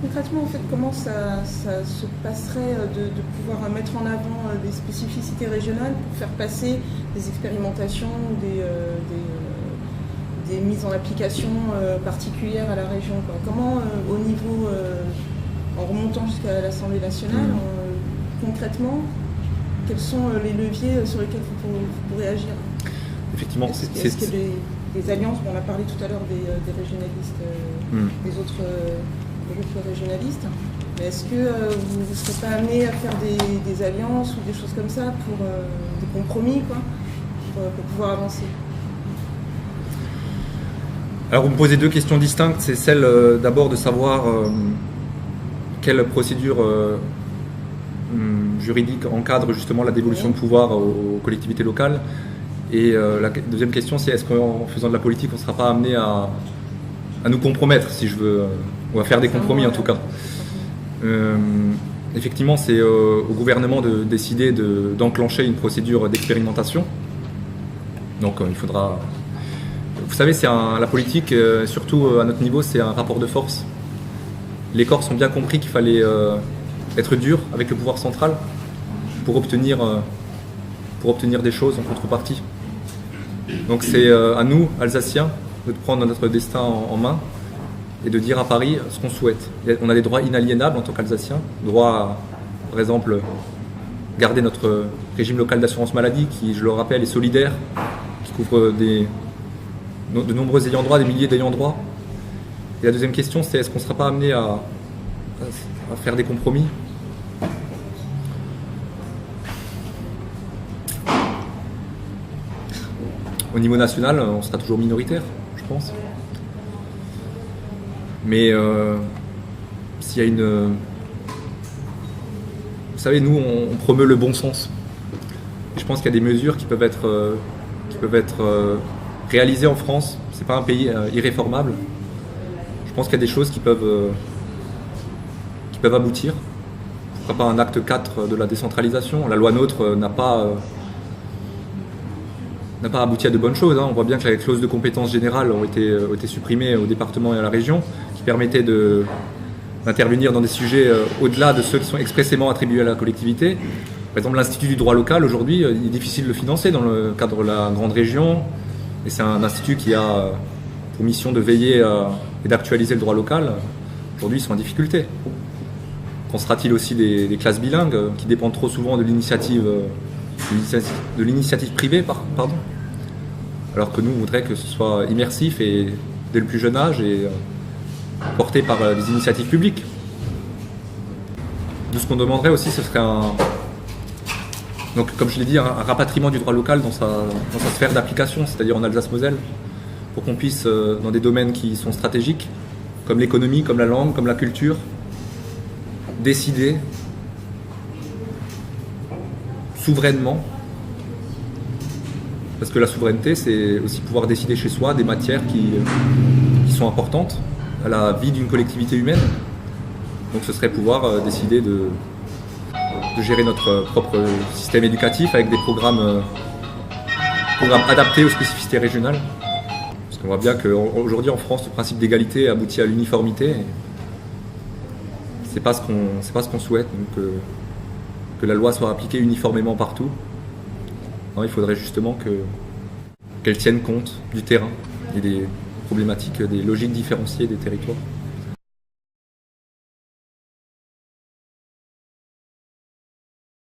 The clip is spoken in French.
Concrètement, en fait, comment ça se passerait de pouvoir mettre en avant des spécificités régionales pour faire passer des expérimentations, des mises en application particulières à la région, quoi. Comment, au niveau, en remontant jusqu'à l'Assemblée nationale, concrètement, quels sont les leviers sur lesquels vous pourrez agir? Effectivement, est-ce que des alliances, on a parlé tout à l'heure des régionalistes, des autres groupes régionalistes, mais est-ce que vous ne serez pas amené à faire des alliances ou des choses comme ça pour des compromis, quoi, pour pouvoir avancer? Alors vous me posez deux questions distinctes, c'est celle d'abord de savoir quelle procédure juridique encadre justement la dévolution de pouvoir aux collectivités locales. Et la deuxième question, c'est est-ce qu'en faisant de la politique, on ne sera pas amené à nous compromettre, si je veux, ou à faire des compromis en tout cas. Effectivement, c'est au gouvernement de décider d'enclencher une procédure d'expérimentation. Donc il faudra... Vous savez, la politique, surtout à notre niveau, c'est un rapport de force. Les corps ont bien compris qu'il fallait être dur avec le pouvoir central pour obtenir des choses en contrepartie. Donc c'est à nous, Alsaciens, de prendre notre destin en main et de dire à Paris ce qu'on souhaite. On a des droits inaliénables en tant qu'Alsaciens, droit à, par exemple, garder notre régime local d'assurance maladie qui, je le rappelle, est solidaire, qui couvre de nombreux ayants droit, des milliers d'ayants droit. Et la deuxième question, c'est est-ce qu'on ne sera pas amené à faire des compromis ? Au niveau national, on sera toujours minoritaire, je pense. Mais s'il y a une... Vous savez, nous, on promeut le bon sens. Et je pense qu'il y a des mesures qui peuvent être réalisées en France. Ce n'est pas un pays irréformable. Je pense qu'il y a des choses qui peuvent aboutir. Pourquoi pas un acte 4 de la décentralisation ? La loi NOTRe n'a pas abouti à de bonnes choses. On voit bien que les clauses de compétences générales ont été supprimées au département et à la région, qui permettaient d'intervenir dans des sujets au-delà de ceux qui sont expressément attribués à la collectivité. Par exemple, l'Institut du droit local, aujourd'hui, il est difficile de le financer dans le cadre de la grande région. Et c'est un institut qui a pour mission de veiller et d'actualiser le droit local. Aujourd'hui, ils sont en difficulté. Qu'en sera-t-il aussi des classes bilingues qui dépendent trop souvent de l'initiative privée, pardon. Alors que nous, on voudrait que ce soit immersif et dès le plus jeune âge et porté par des initiatives publiques. Nous, ce qu'on demanderait aussi, ce serait donc, comme je l'ai dit, un rapatriement du droit local dans sa sphère d'application, c'est-à-dire en Alsace-Moselle, pour qu'on puisse, dans des domaines qui sont stratégiques, comme l'économie, comme la langue, comme la culture, décider souverainement, parce que la souveraineté, c'est aussi pouvoir décider chez soi des matières qui sont importantes à la vie d'une collectivité humaine. Donc ce serait pouvoir décider de gérer notre propre système éducatif avec des programmes adaptés aux spécificités régionales. Parce qu'on voit bien qu'aujourd'hui en France, le principe d'égalité aboutit à l'uniformité. C'est pas ce qu'on souhaite, donc que la loi soit appliquée uniformément partout. Non, il faudrait justement qu'elle tienne compte du terrain et des problématiques, des logiques différenciées des territoires.